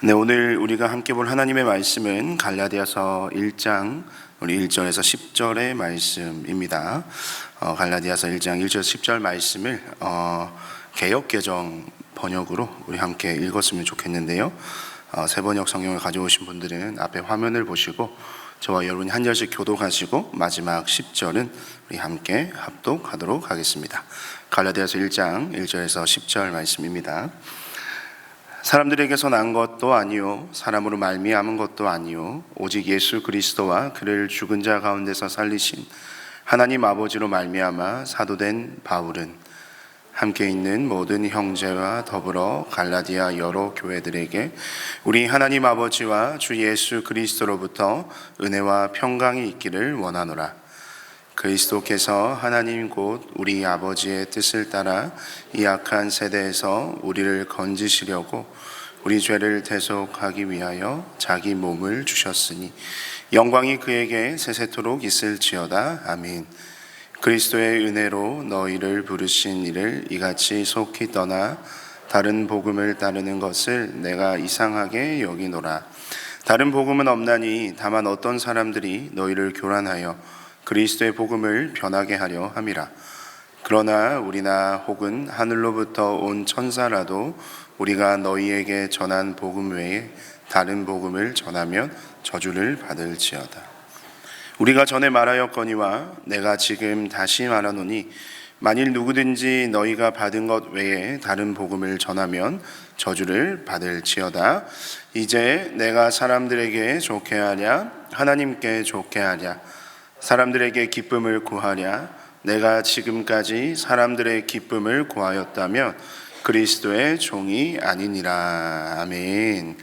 네, 오늘 우리가 함께 볼 하나님의 말씀은 갈라디아서 1장 우리 1절에서 10절의 말씀입니다. 갈라디아서 1장 1절 10절 말씀을 개역개정 번역으로 우리 함께 읽었으면 좋겠는데요. 새번역 성경을 가져오신 분들은 앞에 화면을 보시고 저와 여러분이 한 절씩 교독하시고 마지막 10절은 우리 함께 합독하도록 하겠습니다. 갈라디아서 1장 1절에서 10절 말씀입니다. 사람들에게서 난 것도 아니요 사람으로 말미암은 것도 아니요 오직 예수 그리스도와 그를 죽은 자 가운데서 살리신 하나님 아버지로 말미암아 사도된 바울은 함께 있는 모든 형제와 더불어 갈라디아 여러 교회들에게 우리 하나님 아버지와 주 예수 그리스도로부터 은혜와 평강이 있기를 원하노라. 그리스도께서 하나님 곧 우리 아버지의 뜻을 따라 이 악한 세대에서 우리를 건지시려고 우리 죄를 대속하기 위하여 자기 몸을 주셨으니 영광이 그에게 세세토록 있을지어다. 아멘. 그리스도의 은혜로 너희를 부르신 이를 이같이 속히 떠나 다른 복음을 따르는 것을 내가 이상하게 여기노라. 다른 복음은 없나니 다만 어떤 사람들이 너희를 교란하여 그리스도의 복음을 변하게 하려 함이라. 그러나 우리나 혹은 하늘로부터 온 천사라도 우리가 너희에게 전한 복음 외에 다른 복음을 전하면 저주를 받을지어다. 우리가 전에 말하였거니와 내가 지금 다시 말하노니 만일 누구든지 너희가 받은 것 외에 다른 복음을 전하면 저주를 받을지어다. 이제 내가 사람들에게 좋게 하랴 하나님께 좋게 하랴 사람들에게 기쁨을 구하랴 내가 지금까지 사람들의 기쁨을 구하였다면 그리스도의 종이 아니니라. 아멘.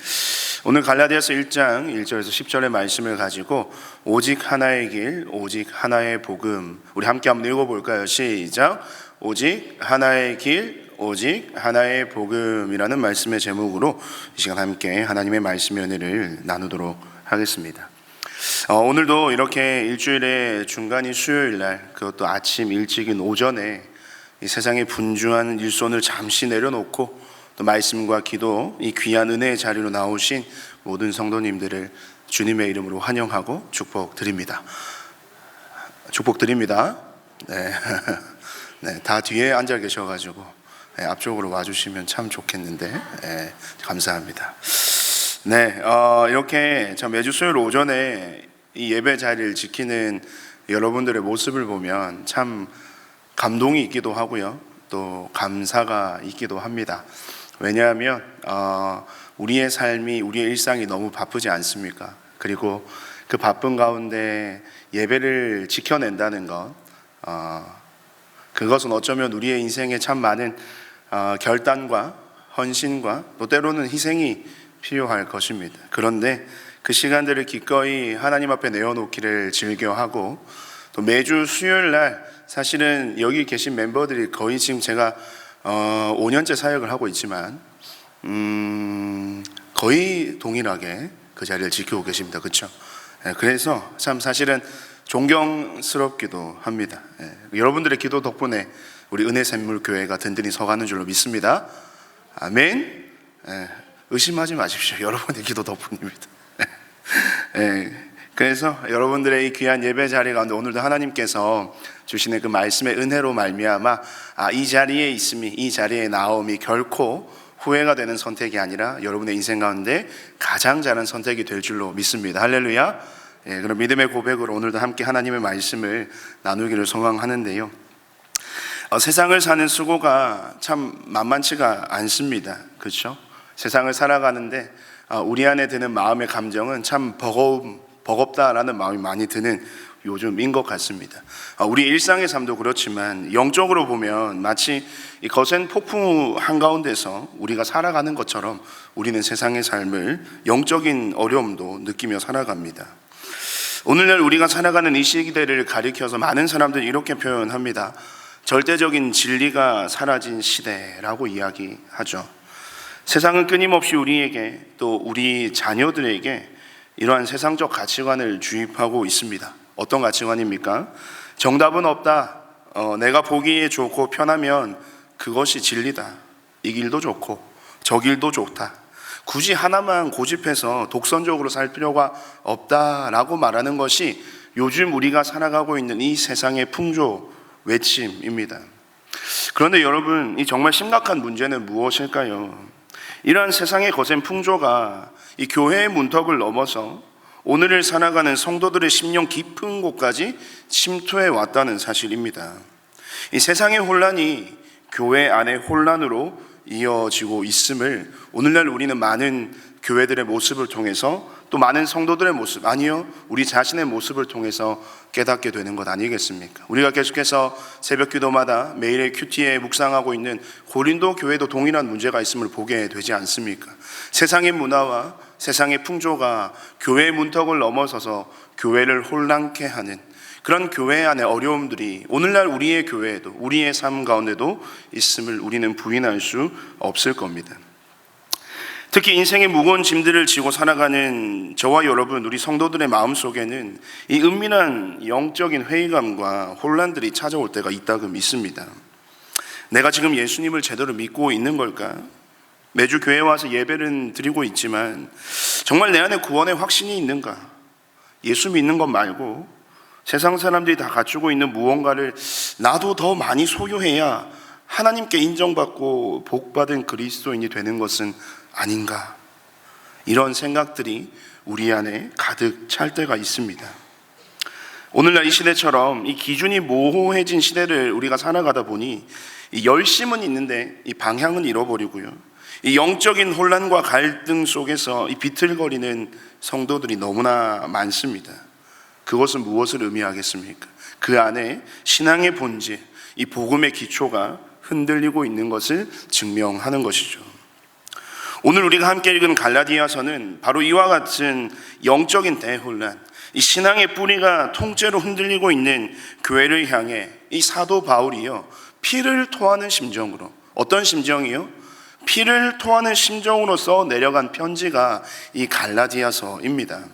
오늘 갈라디아서 1장 1절에서 10절의 말씀을 가지고 오직 하나의 길, 오직 하나의 복음, 우리 함께 한번 읽어볼까요? 시작. 오직 하나의 길, 오직 하나의 복음이라는 말씀의 제목으로 이 시간 함께 하나님의 말씀의 은혜를 나누도록 하겠습니다. 오늘도 이렇게 일주일의 중간인 수요일날, 그것도 아침 일찍인 오전에 이 세상의 분주한 일손을 잠시 내려놓고 또 말씀과 기도, 이 귀한 은혜의 자리로 나오신 모든 성도님들을 주님의 이름으로 환영하고 축복드립니다. 축복드립니다. 네. 네, 다 뒤에 앉아 계셔가지고 앞쪽으로 와주시면 참 좋겠는데 감사합니다. 네, 이렇게 매주 수요일 오전에 이 예배 자리를 지키는 여러분들의 모습을 보면 참 감동이 있기도 하고요, 또 감사가 있기도 합니다. 왜냐하면 우리의 삶이, 우리의 일상이 너무 바쁘지 않습니까? 그리고 그 바쁜 가운데 예배를 지켜낸다는 것, 그것은 어쩌면 우리의 인생에 참 많은 결단과 헌신과 또 때로는 희생이 필요할 것입니다. 그런데 그 시간들을 기꺼이 하나님 앞에 내어놓기를 즐겨하고 또 매주 수요일 날 사실은 여기 계신 멤버들이 거의 지금 제가 5년째 사역을 하고 있지만 거의 동일하게 그 자리를 지키고 계십니다. 그렇죠? 그래서 참 사실은 존경스럽기도 합니다. 여러분들의 기도 덕분에 우리 은혜샘물교회가 든든히 서가는 줄로 믿습니다. 아멘. 의심하지 마십시오. 여러분의 기도 덕분입니다. 그래서 여러분들의 이 귀한 예배 자리 가운데 오늘도 하나님께서 주시는 그 말씀의 은혜로 말미암아 이 자리에 있음이, 이 자리에 나옴이 결코 후회가 되는 선택이 아니라 여러분의 인생 가운데 가장 잘한 선택이 될 줄로 믿습니다. 할렐루야. 그럼 믿음의 고백으로 오늘도 함께 하나님의 말씀을 나누기를 소망하는데요, 세상을 사는 수고가 참 만만치가 않습니다. 그렇죠? 세상을 살아가는데 우리 안에 드는 마음의 감정은 참 버겁다라는 마음이 많이 드는 요즘인 것 같습니다. 우리 일상의 삶도 그렇지만 영적으로 보면 마치 이 거센 폭풍 한가운데서 우리가 살아가는 것처럼 우리는 세상의 삶을 영적인 어려움도 느끼며 살아갑니다. 오늘날 우리가 살아가는 이 시대를 가리켜서 많은 사람들이 이렇게 표현합니다. 절대적인 진리가 사라진 시대라고 이야기하죠. 세상은 끊임없이 우리에게 또 우리 자녀들에게 이러한 세상적 가치관을 주입하고 있습니다. 어떤 가치관입니까? 정답은 없다. 내가 보기에 좋고 편하면 그것이 진리다. 이 길도 좋고 저 길도 좋다. 굳이 하나만 고집해서 독선적으로 살 필요가 없다라고 말하는 것이 요즘 우리가 살아가고 있는 이 세상의 풍조 외침입니다. 그런데 여러분, 이 정말 심각한 문제는 무엇일까요? 이러한 세상의 거센 풍조가 이 교회의 문턱을 넘어서 오늘을 살아가는 성도들의 심령 깊은 곳까지 침투해 왔다는 사실입니다. 이 세상의 혼란이 교회 안의 혼란으로 이어지고 있음을 오늘날 우리는 많은 교회들의 모습을 통해서, 또 많은 성도들의 모습, 아니요, 우리 자신의 모습을 통해서 깨닫게 되는 것 아니겠습니까? 우리가 계속해서 새벽 기도마다 매일의 큐티에 묵상하고 있는 고린도 교회도 동일한 문제가 있음을 보게 되지 않습니까? 세상의 문화와 세상의 풍조가 교회의 문턱을 넘어서서 교회를 혼란케 하는 그런 교회 안의 어려움들이 오늘날 우리의 교회에도, 우리의 삶 가운데도 있음을 우리는 부인할 수 없을 겁니다. 특히 인생의 무거운 짐들을 지고 살아가는 저와 여러분, 우리 성도들의 마음속에는 이 은밀한 영적인 회의감과 혼란들이 찾아올 때가 있다금 있습니다. 내가 지금 예수님을 제대로 믿고 있는 걸까? 매주 교회에 와서 예배를 드리고 있지만 정말 내 안에 구원의 확신이 있는가? 예수 믿는 것 말고 세상 사람들이 다 갖추고 있는 무언가를 나도 더 많이 소유해야 하나님께 인정받고 복받은 그리스도인이 되는 것은 아닌가? 이런 생각들이 우리 안에 가득 찰 때가 있습니다. 오늘날 이 시대처럼 이 기준이 모호해진 시대를 우리가 살아가다 보니 이 열심은 있는데 이 방향은 잃어버리고요, 이 영적인 혼란과 갈등 속에서 이 비틀거리는 성도들이 너무나 많습니다. 그것은 무엇을 의미하겠습니까? 그 안에 신앙의 본질, 이 복음의 기초가 흔들리고 있는 것을 증명하는 것이죠. 오늘 우리가 함께 읽은 갈라디아서는 바로 이와 같은 영적인 대혼란, 이 신앙의 뿌리가 통째로 흔들리고 있는 교회를 향해 이 사도 바울이요, 피를 토하는 심정으로, 어떤 심정이요? 피를 토하는 심정으로써 내려간 편지가 이 갈라디아서입니다.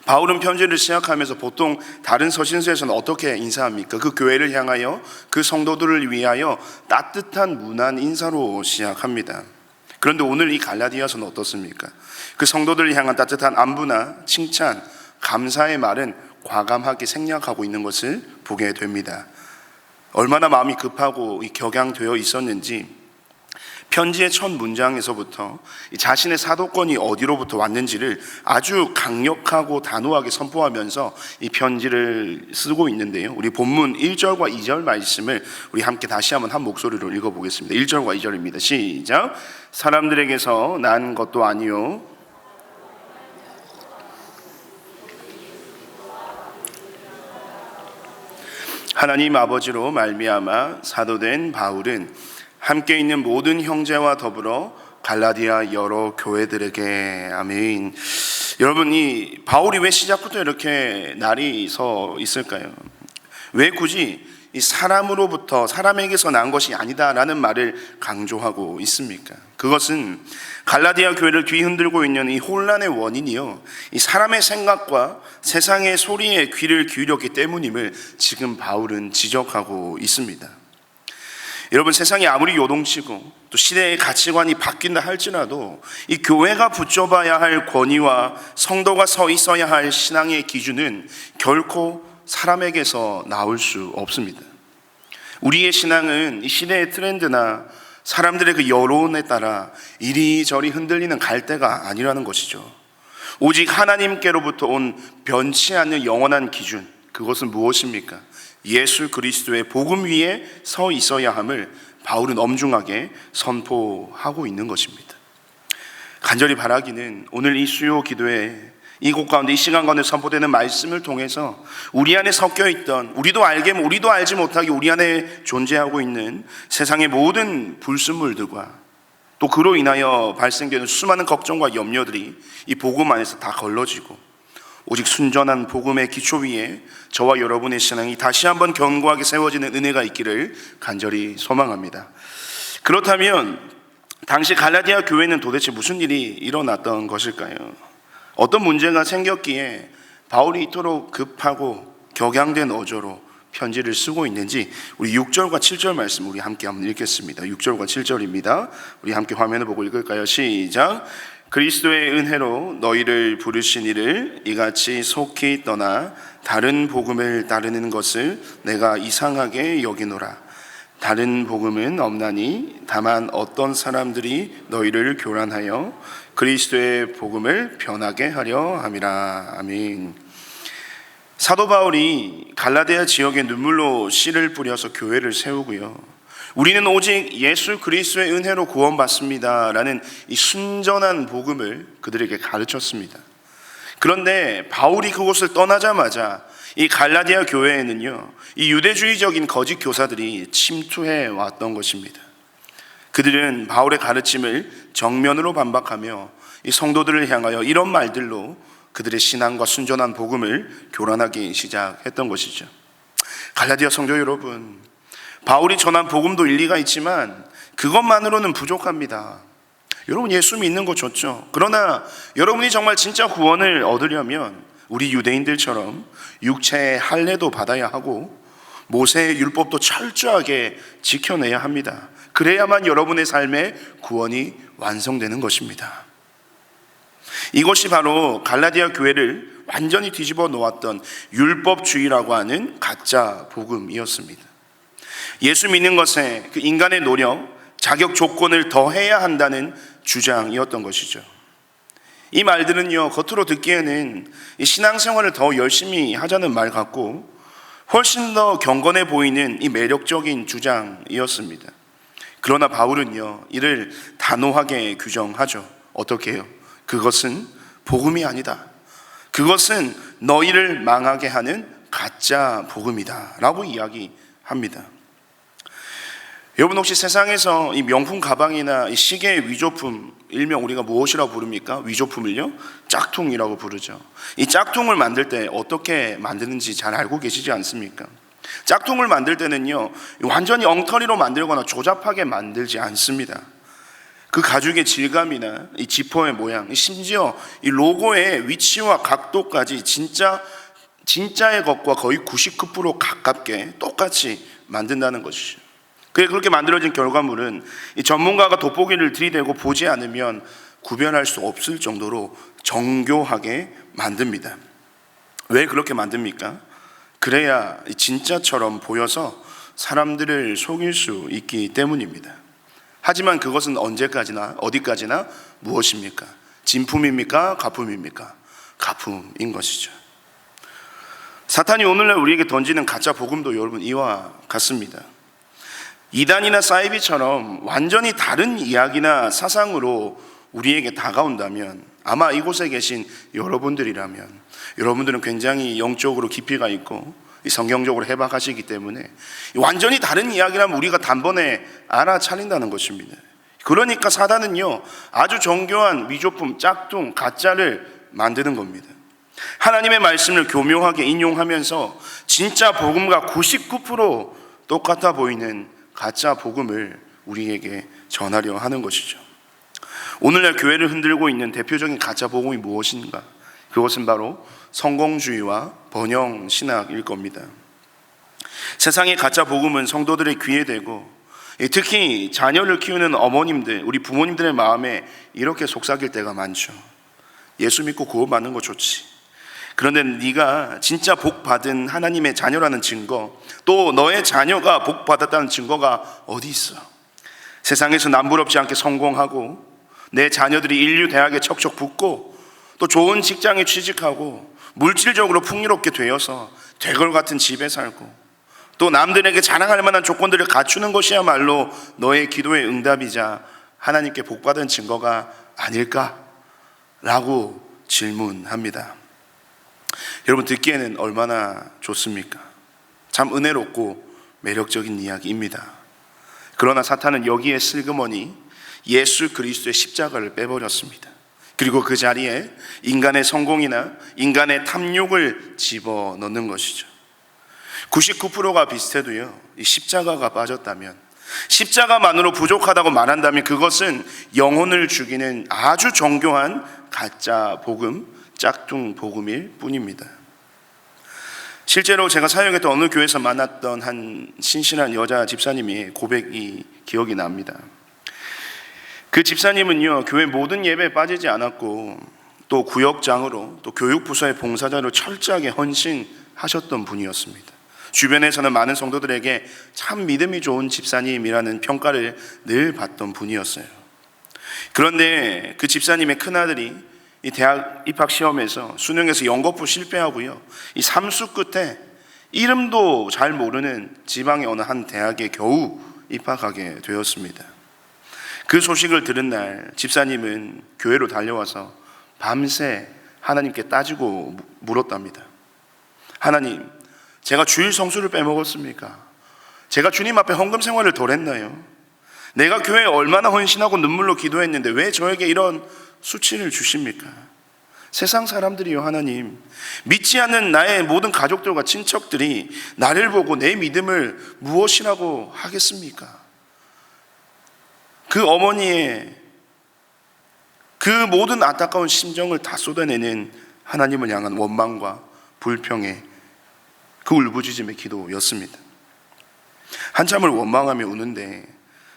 바울은 편지를 시작하면서 보통 다른 서신서에서는 어떻게 인사합니까? 그 교회를 향하여, 그 성도들을 위하여 따뜻한 문안 인사로 시작합니다. 그런데 오늘 이 갈라디아서는 어떻습니까? 그 성도들을 향한 따뜻한 안부나 칭찬, 감사의 말은 과감하게 생략하고 있는 것을 보게 됩니다. 얼마나 마음이 급하고 격양되어 있었는지 편지의 첫 문장에서부터 자신의 사도권이 어디로부터 왔는지를 아주 강력하고 단호하게 선포하면서 이 편지를 쓰고 있는데요, 우리 본문 1절과 2절 말씀을 우리 함께 다시 한번 한 목소리로 읽어보겠습니다. 1절과 2절입니다. 시작. 사람들에게서 난 것도 아니요 하나님 아버지로 말미암아 사도된 바울은 함께 있는 모든 형제와 더불어 갈라디아 여러 교회들에게. 아멘. 여러분, 이 바울이 왜 시작부터 이렇게 날이 서 있을까요? 왜 굳이 이 사람에게서 난 것이 아니다라는 말을 강조하고 있습니까? 그것은 갈라디아 교회를 뒤흔들고 있는 이 혼란의 원인이요, 이 사람의 생각과 세상의 소리에 귀를 기울였기 때문임을 지금 바울은 지적하고 있습니다. 여러분, 세상이 아무리 요동치고 또 시대의 가치관이 바뀐다 할지라도 이 교회가 붙잡아야 할 권위와 성도가 서 있어야 할 신앙의 기준은 결코 사람에게서 나올 수 없습니다. 우리의 신앙은 이 시대의 트렌드나 사람들의 그 여론에 따라 이리저리 흔들리는 갈대가 아니라는 것이죠. 오직 하나님께로부터 온 변치 않는 영원한 기준, 그것은 무엇입니까? 예수 그리스도의 복음 위에 서 있어야 함을 바울은 엄중하게 선포하고 있는 것입니다. 간절히 바라기는 오늘 이 수요 기도에 이곳 가운데 이 시간 가운데 선포되는 말씀을 통해서 우리 안에 섞여있던, 우리도 알지 못하게 우리 안에 존재하고 있는 세상의 모든 불순물들과 또 그로 인하여 발생되는 수많은 걱정과 염려들이 이 복음 안에서 다 걸러지고 오직 순전한 복음의 기초 위에 저와 여러분의 신앙이 다시 한번 견고하게 세워지는 은혜가 있기를 간절히 소망합니다. 그렇다면 당시 갈라디아 교회는 도대체 무슨 일이 일어났던 것일까요? 어떤 문제가 생겼기에 바울이 이토록 급하고 격양된 어조로 편지를 쓰고 있는지 우리 6절과 7절 말씀 우리 함께 한번 읽겠습니다. 6절과 7절입니다. 우리 함께 화면을 보고 읽을까요? 시작. 그리스도의 은혜로 너희를 부르신 이를 이같이 속히 떠나 다른 복음을 따르는 것을 내가 이상하게 여기노라. 다른 복음은 없나니 다만 어떤 사람들이 너희를 교란하여 그리스도의 복음을 변하게 하려 함이라. 아멘. 사도 바울이 갈라디아 지역에 눈물로 씨를 뿌려서 교회를 세우고요, 우리는 오직 예수 그리스도의 은혜로 구원받습니다 라는 이 순전한 복음을 그들에게 가르쳤습니다. 그런데 바울이 그곳을 떠나자마자 이 갈라디아 교회에는요, 이 유대주의적인 거짓 교사들이 침투해 왔던 것입니다. 그들은 바울의 가르침을 정면으로 반박하며 이 성도들을 향하여 이런 말들로 그들의 신앙과 순전한 복음을 교란하기 시작했던 것이죠. 갈라디아 성도 여러분, 바울이 전한 복음도 일리가 있지만 그것만으로는 부족합니다. 여러분, 예수 믿는 거 좋죠. 그러나 여러분이 정말 진짜 구원을 얻으려면 우리 유대인들처럼 육체의 할례도 받아야 하고 모세의 율법도 철저하게 지켜내야 합니다. 그래야만 여러분의 삶의 구원이 완성되는 것입니다. 이것이 바로 갈라디아 교회를 완전히 뒤집어 놓았던 율법주의라고 하는 가짜 복음이었습니다. 예수 믿는 것에 그 인간의 노력, 자격 조건을 더해야 한다는 주장이었던 것이죠. 이 말들은요, 겉으로 듣기에는 이 신앙생활을 더 열심히 하자는 말 같고 훨씬 더 경건해 보이는 이 매력적인 주장이었습니다. 그러나 바울은요, 이를 단호하게 규정하죠. 어떻게 해요? 그것은 복음이 아니다. 그것은 너희를 망하게 하는 가짜 복음이다 라고 이야기합니다. 여러분, 혹시 세상에서 이 명품 가방이나 이 시계의 위조품, 일명 우리가 무엇이라고 부릅니까? 위조품을요? 짝퉁이라고 부르죠. 이 짝퉁을 만들 때 어떻게 만드는지 잘 알고 계시지 않습니까? 짝퉁을 만들 때는요, 완전히 엉터리로 만들거나 조잡하게 만들지 않습니다. 그 가죽의 질감이나 이 지퍼의 모양, 심지어 이 로고의 위치와 각도까지 진짜의 것과 거의 99% 가깝게 똑같이 만든다는 것이죠. 그렇게 만들어진 결과물은 이 전문가가 돋보기를 들이대고 보지 않으면 구별할 수 없을 정도로 정교하게 만듭니다. 왜 그렇게 만듭니까? 그래야 진짜처럼 보여서 사람들을 속일 수 있기 때문입니다. 하지만 그것은 언제까지나 어디까지나 무엇입니까? 진품입니까? 가품입니까? 가품인 것이죠. 사탄이 오늘날 우리에게 던지는 가짜 복음도 여러분 이와 같습니다. 이단이나 사이비처럼 완전히 다른 이야기나 사상으로 우리에게 다가온다면 아마 이곳에 계신 여러분들이라면, 여러분들은 굉장히 영적으로 깊이가 있고 성경적으로 해박하시기 때문에 완전히 다른 이야기라면 우리가 단번에 알아차린다는 것입니다. 그러니까 사단은요, 아주 정교한 위조품, 짝퉁, 가짜를 만드는 겁니다. 하나님의 말씀을 교묘하게 인용하면서 진짜 복음과 99% 똑같아 보이는 가짜 복음을 우리에게 전하려 하는 것이죠. 오늘날 교회를 흔들고 있는 대표적인 가짜 복음이 무엇인가? 그것은 바로 성공주의와 번영 신학일 겁니다. 세상의 가짜 복음은 성도들의 귀에 대고 특히 자녀를 키우는 어머님들, 우리 부모님들의 마음에 이렇게 속삭일 때가 많죠. 예수 믿고 구원받는 거 좋지. 그런데 네가 진짜 복 받은 하나님의 자녀라는 증거, 또 너의 자녀가 복 받았다는 증거가 어디 있어? 세상에서 남부럽지 않게 성공하고 내 자녀들이 인류 대학에 척척 붙고 또 좋은 직장에 취직하고 물질적으로 풍요롭게 되어서 되걸 같은 집에 살고 또 남들에게 자랑할 만한 조건들을 갖추는 것이야말로 너의 기도의 응답이자 하나님께 복 받은 증거가 아닐까? 라고 질문합니다. 여러분, 듣기에는 얼마나 좋습니까? 참 은혜롭고 매력적인 이야기입니다. 그러나 사탄은 여기에 슬그머니 예수 그리스도의 십자가를 빼버렸습니다. 그리고 그 자리에 인간의 성공이나 인간의 탐욕을 집어넣는 것이죠. 99%가 비슷해도요, 이 십자가가 빠졌다면, 십자가만으로 부족하다고 말한다면 그것은 영혼을 죽이는 아주 정교한 가짜 복음, 짝퉁 복음일 뿐입니다. 실제로 제가 사역했던 어느 교회에서 만났던 한 신실한 여자 집사님이 고백이 기억이 납니다. 그 집사님은요, 교회 모든 예배에 빠지지 않았고 또 구역장으로 또 교육부서의 봉사자로 철저하게 헌신하셨던 분이었습니다. 주변에서는 많은 성도들에게 참 믿음이 좋은 집사님이라는 평가를 늘 받던 분이었어요. 그런데 그 집사님의 큰아들이 이 대학 입학 시험에서 수능에서 연거푸 실패하고요, 이 삼수 끝에 이름도 잘 모르는 지방의 어느 한 대학에 겨우 입학하게 되었습니다. 그 소식을 들은 날 집사님은 교회로 달려와서 밤새 하나님께 따지고 물었답니다. 하나님, 제가 주일 성수를 빼먹었습니까? 제가 주님 앞에 헌금 생활을 덜 했나요? 내가 교회에 얼마나 헌신하고 눈물로 기도했는데 왜 저에게 이런 수치를 주십니까? 세상 사람들이요, 하나님, 믿지 않는 나의 모든 가족들과 친척들이 나를 보고 내 믿음을 무엇이라고 하겠습니까? 그 어머니의 그 모든 안타까운 심정을 다 쏟아내는 하나님을 향한 원망과 불평의 그 울부짖음의 기도였습니다. 한참을 원망하며 우는데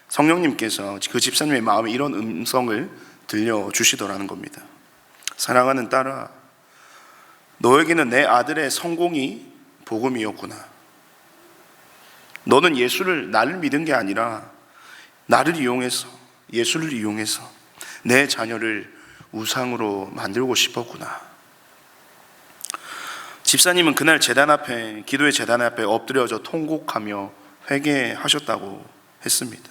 성령님께서 그 집사님의 마음에 이런 음성을 들려주시더라는 겁니다. 사랑하는 딸아, 너에게는 내 아들의 성공이 복음이었구나. 너는 나를 믿은 게 아니라 나를 이용해서, 예수를 이용해서 내 자녀를 우상으로 만들고 싶었구나. 집사님은 그날 기도의 제단 앞에 엎드려져 통곡하며 회개하셨다고 했습니다.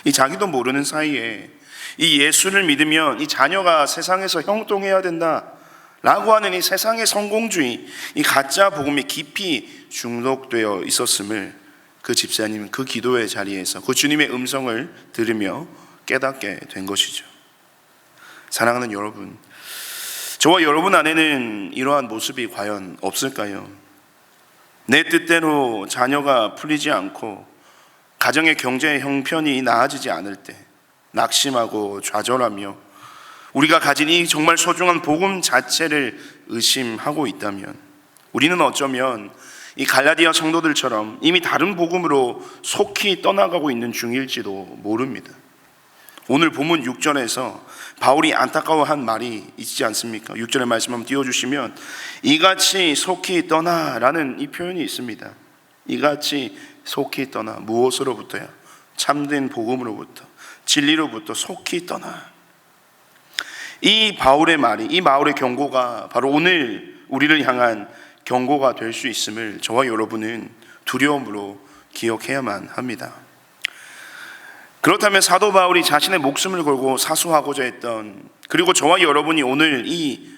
이 자기도 모르는 사이에 이 예수를 믿으면 이 자녀가 세상에서 형통해야 된다 라고 하는 이 세상의 성공주의, 이 가짜 복음에 깊이 중독되어 있었음을 그 집사님은 그 기도의 자리에서 그 주님의 음성을 들으며 깨닫게 된 것이죠. 사랑하는 여러분, 저와 여러분 안에는 이러한 모습이 과연 없을까요? 내 뜻대로 자녀가 풀리지 않고 가정의 경제 형편이 나아지지 않을 때 낙심하고 좌절하며 우리가 가진 이 정말 소중한 복음 자체를 의심하고 있다면 우리는 어쩌면 이 갈라디아 성도들처럼 이미 다른 복음으로 속히 떠나가고 있는 중일지도 모릅니다. 오늘 본문 6절에서 바울이 안타까워한 말이 있지 않습니까? 6절의 말씀 한번 띄워주시면 이같이 속히 떠나라는 이 표현이 있습니다. 이같이 속히 떠나. 무엇으로부터요? 참된 복음으로부터, 진리로부터 속히 떠나. 이 바울의 말이, 이 바울의 경고가 바로 오늘 우리를 향한 경고가 될 수 있음을 저와 여러분은 두려움으로 기억해야만 합니다. 그렇다면 사도 바울이 자신의 목숨을 걸고 사수하고자 했던, 그리고 저와 여러분이 오늘 이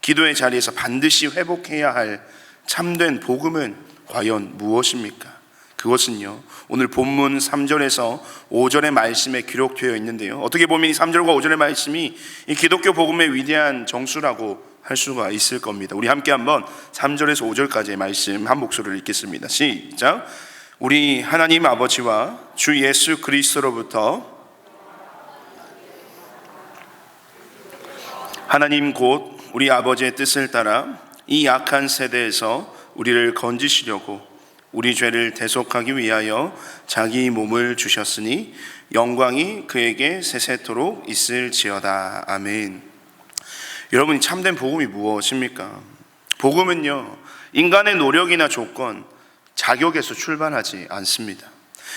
기도의 자리에서 반드시 회복해야 할 참된 복음은 과연 무엇입니까? 그것은요, 오늘 본문 3절에서 5절의 말씀에 기록되어 있는데요, 어떻게 보면 이 3절과 5절의 말씀이 이 기독교 복음의 위대한 정수라고 할 수가 있을 겁니다. 우리 함께 한번 3절에서 5절까지의 말씀 한 목소리를 읽겠습니다. 시작. 우리 하나님 아버지와 주 예수 그리스도로부터 하나님 곧 우리 아버지의 뜻을 따라 이 악한 세대에서 우리를 건지시려고 우리 죄를 대속하기 위하여 자기 몸을 주셨으니 영광이 그에게 세세토록 있을지어다. 아멘. 여러분, 참된 복음이 무엇입니까? 복음은요, 인간의 노력이나 조건, 자격에서 출발하지 않습니다.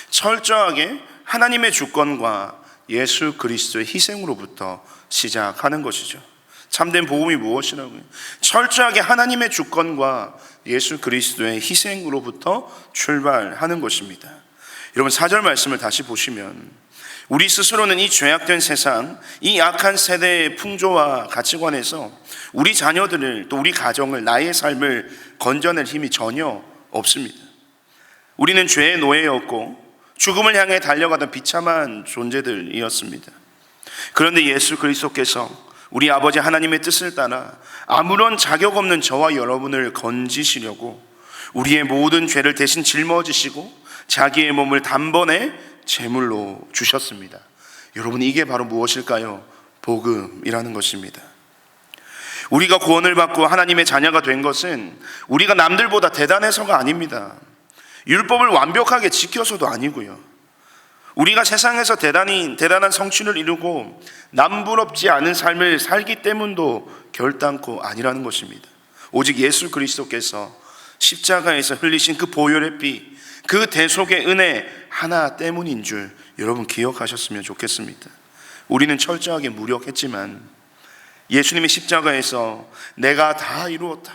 철저하게 하나님의 주권과 예수 그리스도의 희생으로부터 시작하는 것이죠. 참된 복음이 무엇이라고요? 철저하게 하나님의 주권과 예수 그리스도의 희생으로부터 출발하는 것입니다. 여러분, 4절 말씀을 다시 보시면 우리 스스로는 이 죄악된 세상, 이 악한 세대의 풍조와 가치관에서 우리 자녀들을, 또 우리 가정을, 나의 삶을 건져낼 힘이 전혀 없습니다. 우리는 죄의 노예였고 죽음을 향해 달려가던 비참한 존재들이었습니다. 그런데 예수 그리스도께서 우리 아버지 하나님의 뜻을 따라 아무런 자격 없는 저와 여러분을 건지시려고 우리의 모든 죄를 대신 짊어지시고 자기의 몸을 단번에 제물로 주셨습니다. 여러분, 이게 바로 무엇일까요? 복음이라는 것입니다. 우리가 구원을 받고 하나님의 자녀가 된 것은 우리가 남들보다 대단해서가 아닙니다. 율법을 완벽하게 지켜서도 아니고요, 우리가 세상에서 대단한 성취를 이루고 남부럽지 않은 삶을 살기 때문도 결단코 아니라는 것입니다. 오직 예수 그리스도께서 십자가에서 흘리신 그 보혈의 피, 그 대속의 은혜 하나 때문인 줄 여러분 기억하셨으면 좋겠습니다. 우리는 철저하게 무력했지만 예수님이 십자가에서 내가 다 이루었다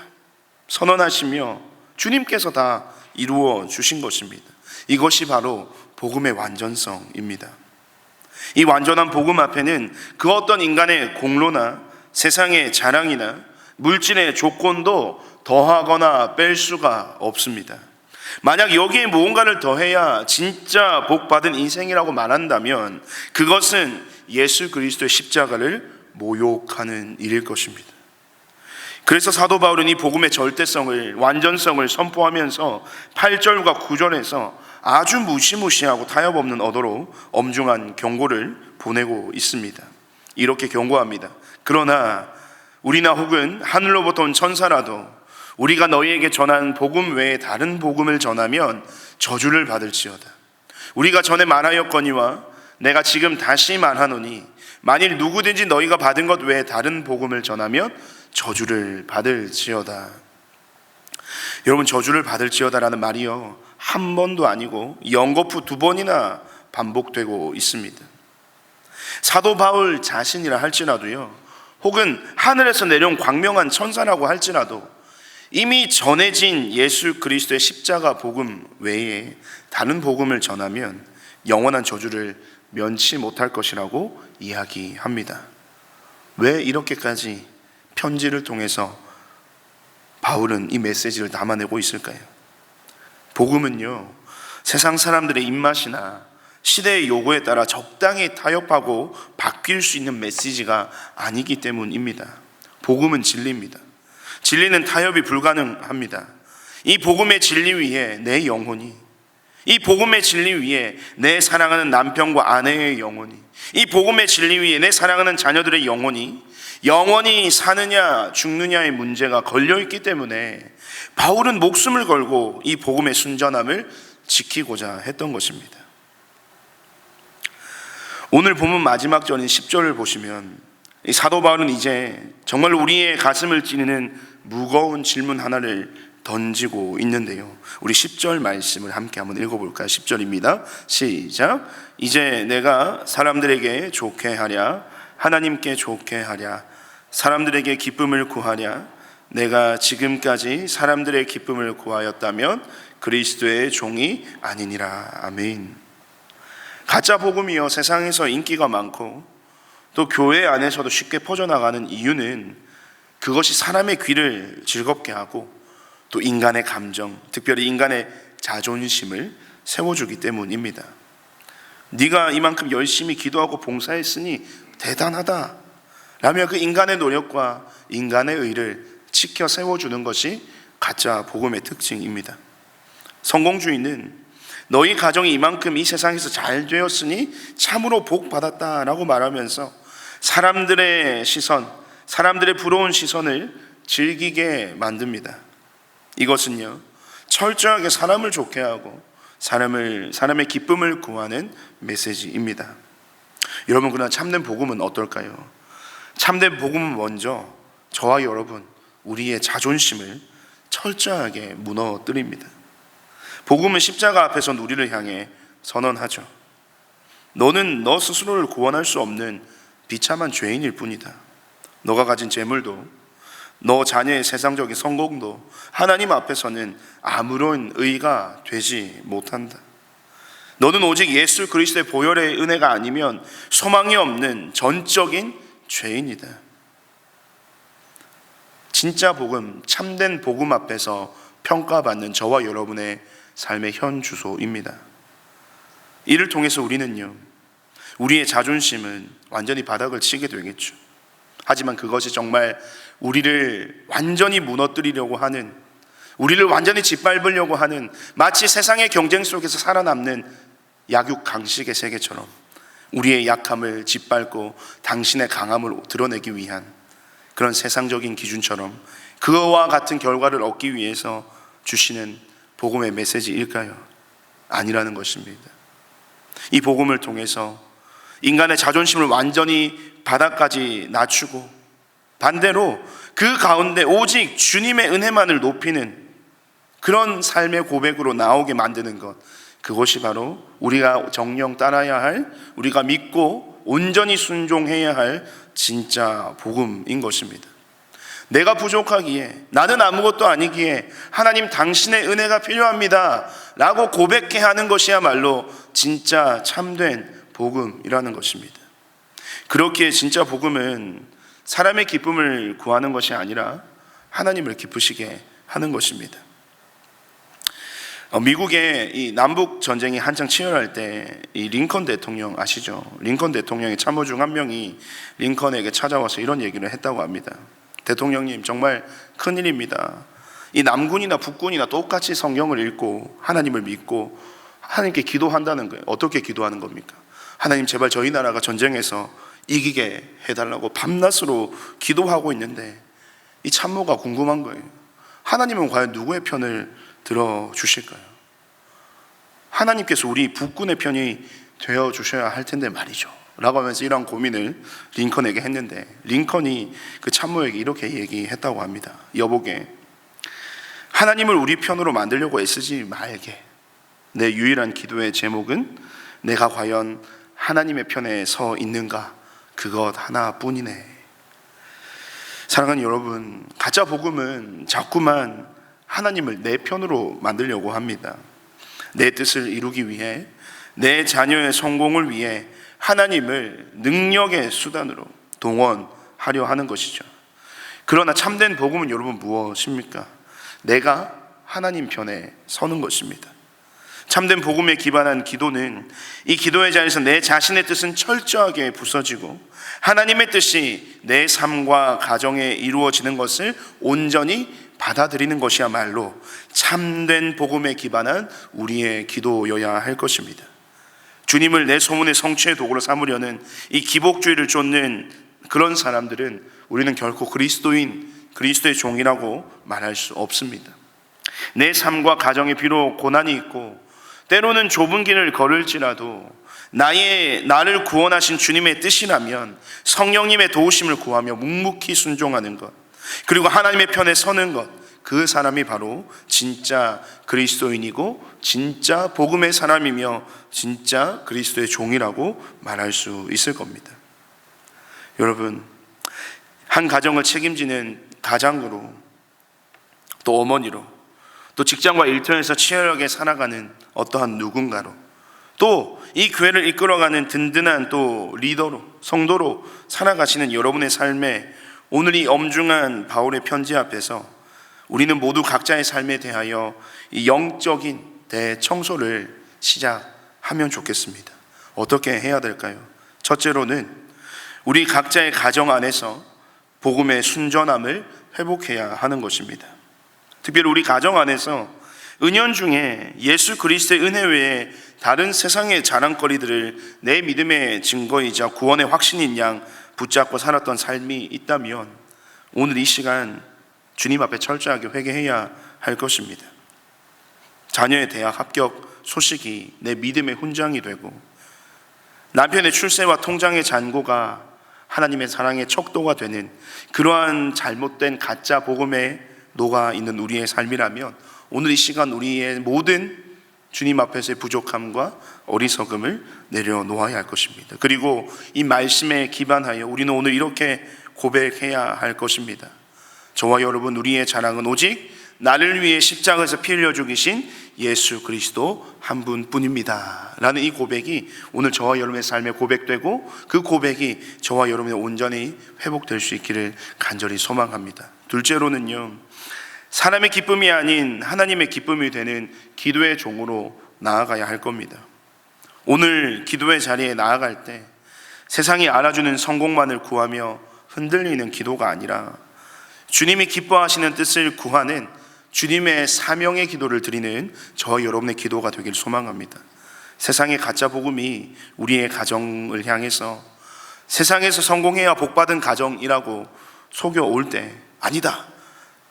선언하시며 주님께서 다 이루어 주신 것입니다. 이것이 바로 복음의 완전성입니다. 이 완전한 복음 앞에는 그 어떤 인간의 공로나 세상의 자랑이나 물질의 조건도 더하거나 뺄 수가 없습니다. 만약 여기에 무언가를 더해야 진짜 복 받은 인생이라고 말한다면 그것은 예수 그리스도의 십자가를 모욕하는 일일 것입니다. 그래서 사도 바울은 이 복음의 절대성을, 완전성을 선포하면서 8절과 9절에서 아주 무시무시하고 타협 없는 언어로 엄중한 경고를 보내고 있습니다. 이렇게 경고합니다. 그러나 우리나 혹은 하늘로부터 온 천사라도 우리가 너희에게 전한 복음 외에 다른 복음을 전하면 저주를 받을지어다. 우리가 전에 말하였거니와 내가 지금 다시 말하노니 만일 누구든지 너희가 받은 것 외에 다른 복음을 전하면 저주를 받을지어다. 여러분, 저주를 받을지어다라는 말이요, 한 번도 아니고 연거푸 2번이나 반복되고 있습니다. 사도 바울 자신이라 할지라도요, 혹은 하늘에서 내려온 광명한 천사라고 할지라도 이미 전해진 예수 그리스도의 십자가 복음 외에 다른 복음을 전하면 영원한 저주를 면치 못할 것이라고 이야기합니다. 왜 이렇게까지 편지를 통해서 바울은 이 메시지를 담아내고 있을까요? 복음은요, 세상 사람들의 입맛이나 시대의 요구에 따라 적당히 타협하고 바뀔 수 있는 메시지가 아니기 때문입니다. 복음은 진리입니다. 진리는 타협이 불가능합니다. 이 복음의 진리 위에 내 영혼이, 이 복음의 진리 위에 내 사랑하는 남편과 아내의 영혼이, 이 복음의 진리 위에 내 사랑하는 자녀들의 영혼이 영원히 사느냐 죽느냐의 문제가 걸려있기 때문에 바울은 목숨을 걸고 이 복음의 순전함을 지키고자 했던 것입니다. 오늘 본문 마지막 절인 10절을 보시면 이 사도 바울은 이제 정말 우리의 가슴을 찌르는 무거운 질문 하나를 던지고 있는데요, 우리 10절 말씀을 함께 한번 읽어볼까요? 10절입니다. 시작. 이제 내가 사람들에게 좋게 하랴, 하나님께 좋게 하랴, 사람들에게 기쁨을 구하랴. 내가 지금까지 사람들의 기쁨을 구하였다면 그리스도의 종이 아니니라. 아멘. 가짜 복음이요, 세상에서 인기가 많고 또 교회 안에서도 쉽게 퍼져나가는 이유는 그것이 사람의 귀를 즐겁게 하고 또 인간의 감정, 특별히 인간의 자존심을 세워주기 때문입니다. 네가 이만큼 열심히 기도하고 봉사했으니 대단하다 라며 그 인간의 노력과 인간의 의를 지켜 세워주는 것이 가짜 복음의 특징입니다. 성공주의는 너희 가정이 이만큼 이 세상에서 잘 되었으니 참으로 복 받았다라고 말하면서 사람들의 시선, 사람들의 부러운 시선을 즐기게 만듭니다. 이것은요, 철저하게 사람을 좋게 하고 사람의 기쁨을 구하는 메시지입니다. 여러분, 그러나 참된 복음은 어떨까요? 참된 복음은 먼저 저와 여러분, 우리의 자존심을 철저하게 무너뜨립니다. 복음은 십자가 앞에서 우리를 향해 선언하죠. 너는 너 스스로를 구원할 수 없는 비참한 죄인일 뿐이다. 너가 가진 재물도 너 자녀의 세상적인 성공도 하나님 앞에서는 아무런 의가 되지 못한다. 너는 오직 예수 그리스도의 보혈의 은혜가 아니면 소망이 없는 전적인 죄인이다. 진짜 복음, 참된 복음 앞에서 평가받는 저와 여러분의 삶의 현 주소입니다. 이를 통해서 우리는요, 우리의 자존심은 완전히 바닥을 치게 되겠죠. 하지만 그것이 정말 우리를 완전히 무너뜨리려고 하는, 우리를 완전히 짓밟으려고 하는, 마치 세상의 경쟁 속에서 살아남는 약육강식의 세계처럼 우리의 약함을 짓밟고 당신의 강함을 드러내기 위한 그런 세상적인 기준처럼 그와 같은 결과를 얻기 위해서 주시는 복음의 메시지일까요? 아니라는 것입니다. 이 복음을 통해서 인간의 자존심을 완전히 바닥까지 낮추고 반대로 그 가운데 오직 주님의 은혜만을 높이는 그런 삶의 고백으로 나오게 만드는 것, 그것이 바로 우리가 정령 따라야 할, 우리가 믿고 온전히 순종해야 할 진짜 복음인 것입니다. 내가 부족하기에, 나는 아무것도 아니기에 하나님 당신의 은혜가 필요합니다 라고 고백해야 하는 것이야말로 진짜 참된 복음이라는 것입니다. 그렇기에 진짜 복음은 사람의 기쁨을 구하는 것이 아니라 하나님을 기쁘시게 하는 것입니다. 미국의 이 남북 전쟁이 한창 치열할 때 이 링컨 대통령 아시죠? 링컨 대통령의 참모 중 한 명이 링컨에게 찾아와서 이런 얘기를 했다고 합니다. 대통령님, 정말 큰일입니다. 이 남군이나 북군이나 똑같이 성경을 읽고 하나님을 믿고 하나님께 기도한다는 거예요. 어떻게 기도하는 겁니까? 하나님, 제발 저희 나라가 전쟁에서 이기게 해달라고 밤낮으로 기도하고 있는데 이 참모가 궁금한 거예요. 하나님은 과연 누구의 편을 들어주실까요? 하나님께서 우리 북군의 편이 되어주셔야 할 텐데 말이죠 라고 하면서 이런 고민을 링컨에게 했는데, 링컨이 그 참모에게 이렇게 얘기했다고 합니다. 여보게, 하나님을 우리 편으로 만들려고 애쓰지 말게. 내 유일한 기도의 제목은 내가 과연 하나님의 편에 서 있는가, 그것 하나뿐이네. 사랑하는 여러분, 가짜 복음은 자꾸만 하나님을 내 편으로 만들려고 합니다. 내 뜻을 이루기 위해, 내 자녀의 성공을 위해 하나님을 능력의 수단으로 동원하려 하는 것이죠. 그러나 참된 복음은 여러분 무엇입니까? 내가 하나님 편에 서는 것입니다. 참된 복음에 기반한 기도는 이 기도의 자리에서 내 자신의 뜻은 철저하게 부서지고 하나님의 뜻이 내 삶과 가정에 이루어지는 것을 온전히 받아들이는 것이야말로 참된 복음에 기반한 우리의 기도여야 할 것입니다. 주님을 내 소문의 성취의 도구로 삼으려는 이 기복주의를 쫓는 그런 사람들은 우리는 결코 그리스도의 종이라고 말할 수 없습니다. 내 삶과 가정에 비록 고난이 있고 때로는 좁은 길을 걸을지라도 나를 구원하신 주님의 뜻이라면 성령님의 도우심을 구하며 묵묵히 순종하는 것, 그리고 하나님의 편에 서는 것, 그 사람이 바로 진짜 그리스도인이고 진짜 복음의 사람이며 진짜 그리스도의 종이라고 말할 수 있을 겁니다. 여러분, 한 가정을 책임지는 가장으로, 또 어머니로, 또 직장과 일터에서 치열하게 살아가는 어떠한 누군가로, 또 이 교회를 이끌어가는 든든한 또 리더로, 성도로 살아가시는 여러분의 삶에 오늘 이 엄중한 바울의 편지 앞에서 우리는 모두 각자의 삶에 대하여 이 영적인 대청소를 시작하면 좋겠습니다. 어떻게 해야 될까요? 첫째로는 우리 각자의 가정 안에서 복음의 순전함을 회복해야 하는 것입니다. 특별히 우리 가정 안에서 은연중에 예수 그리스도의 은혜 외에 다른 세상의 자랑거리들을 내 믿음의 증거이자 구원의 확신인 양 붙잡고 살았던 삶이 있다면 오늘 이 시간 주님 앞에 철저하게 회개해야 할 것입니다. 자녀의 대학 합격 소식이 내 믿음의 훈장이 되고 남편의 출세와 통장의 잔고가 하나님의 사랑의 척도가 되는 그러한 잘못된 가짜 복음에 녹아 있는 우리의 삶이라면 오늘 이 시간 우리의 모든 주님 앞에서의 부족함과 어리석음을 내려놓아야 할 것입니다. 그리고 이 말씀에 기반하여 우리는 오늘 이렇게 고백해야 할 것입니다. 저와 여러분, 우리의 자랑은 오직 나를 위해 십자가에서 피 흘려 죽이신 예수 그리스도 한 분뿐입니다 라는 이 고백이 오늘 저와 여러분의 삶에 고백되고 그 고백이 저와 여러분의 온전히 회복될 수 있기를 간절히 소망합니다. 둘째로는요, 사람의 기쁨이 아닌 하나님의 기쁨이 되는 기도의 종으로 나아가야 할 겁니다. 오늘 기도의 자리에 나아갈 때 세상이 알아주는 성공만을 구하며 흔들리는 기도가 아니라 주님이 기뻐하시는 뜻을 구하는 주님의 사명의 기도를 드리는 저와 여러분의 기도가 되길 소망합니다. 세상의 가짜 복음이 우리의 가정을 향해서 세상에서 성공해야 복받은 가정이라고 속여올 때 아니다,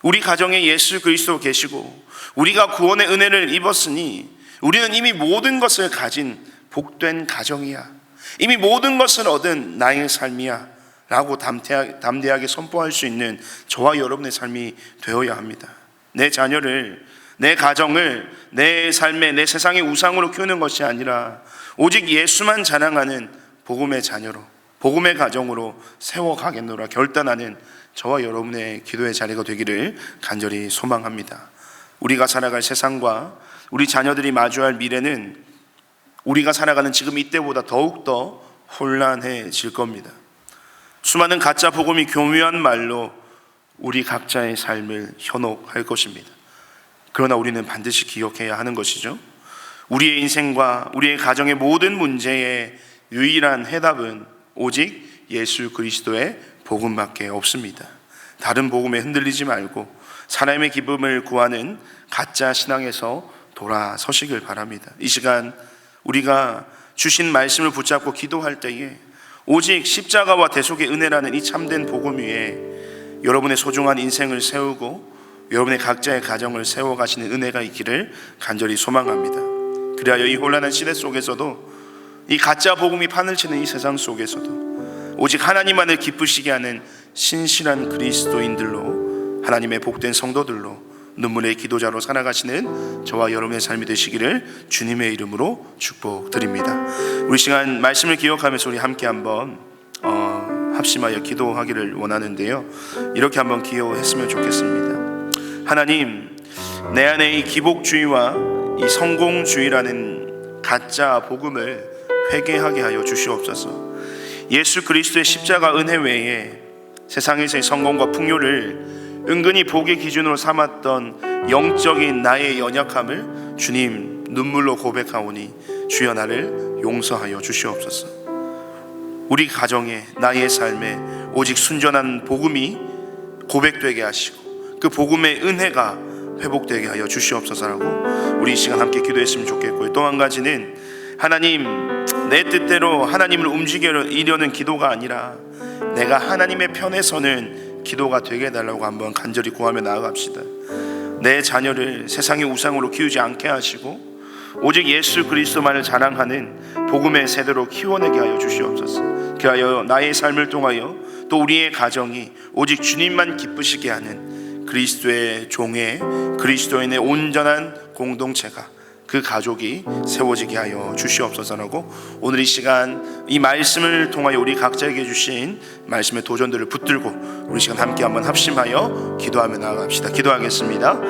우리 가정에 예수 그리스도 계시고 우리가 구원의 은혜를 입었으니 우리는 이미 모든 것을 가진 복된 가정이야. 이미 모든 것을 얻은 나의 삶이야 라고 담대하게 선포할 수 있는 저와 여러분의 삶이 되어야 합니다. 내 자녀를, 내 가정을 내 삶의, 내 세상의 우상으로 키우는 것이 아니라 오직 예수만 자랑하는 복음의 자녀로, 복음의 가정으로 세워가겠노라 결단하는 저와 여러분의 기도의 자리가 되기를 간절히 소망합니다. 우리가 살아갈 세상과 우리 자녀들이 마주할 미래는 우리가 살아가는 지금 이때보다 더욱더 혼란해질 겁니다. 수많은 가짜 복음이 교묘한 말로 우리 각자의 삶을 현혹할 것입니다. 그러나 우리는 반드시 기억해야 하는 것이죠. 우리의 인생과 우리의 가정의 모든 문제의 유일한 해답은 오직 예수 그리스도의 복음밖에 없습니다. 다른 복음에 흔들리지 말고 사람의 기쁨을 구하는 가짜 신앙에서 돌아서시길 바랍니다. 이 시간 우리가 주신 말씀을 붙잡고 기도할 때에 오직 십자가와 대속의 은혜라는 이 참된 복음 위에 여러분의 소중한 인생을 세우고 여러분의 각자의 가정을 세워가시는 은혜가 있기를 간절히 소망합니다. 그리하여 이 혼란한 시대 속에서도, 이 가짜 복음이 판을 치는 이 세상 속에서도 오직 하나님만을 기쁘시게 하는 신실한 그리스도인들로, 하나님의 복된 성도들로, 눈물의 기도자로 살아가시는 저와 여러분의 삶이 되시기를 주님의 이름으로 축복드립니다. 우리 시간 말씀을 기억하면서 우리 함께 한번 합심하여 기도하기를 원하는데요, 이렇게 한번 기도했으면 좋겠습니다. 하나님, 내 안에 이 기복주의와 이 성공주의라는 가짜 복음을 회개하게 하여 주시옵소서. 예수 그리스도의 십자가 은혜 외에 세상에서의 성공과 풍요를 은근히 복의 기준으로 삼았던 영적인 나의 연약함을 주님 눈물로 고백하오니 주여 나를 용서하여 주시옵소서. 우리 가정에, 나의 삶에 오직 순전한 복음이 고백되게 하시고 그 복음의 은혜가 회복되게 하여 주시옵소서라고 우리 이 시간 함께 기도했으면 좋겠고요. 또 한 가지는, 하나님, 내 뜻대로 하나님을 움직이려는 기도가 아니라 내가 하나님의 편에 서는 기도가 되게 해달라고 한번 간절히 구하며 나아갑시다. 내 자녀를 세상의 우상으로 키우지 않게 하시고 오직 예수 그리스도만을 자랑하는 복음의 세대로 키워내게 하여 주시옵소서. 그하여 나의 삶을 통하여 또 우리의 가정이 오직 주님만 기쁘시게 하는 그리스도의 종의, 그리스도인의 온전한 공동체가, 그 가족이 세워지게 하여 주시옵소서라고 오늘 이 시간 이 말씀을 통하여 우리 각자에게 주신 말씀의 도전들을 붙들고 우리 시간 함께 한번 합심하여 기도하며 나아갑시다. 기도하겠습니다.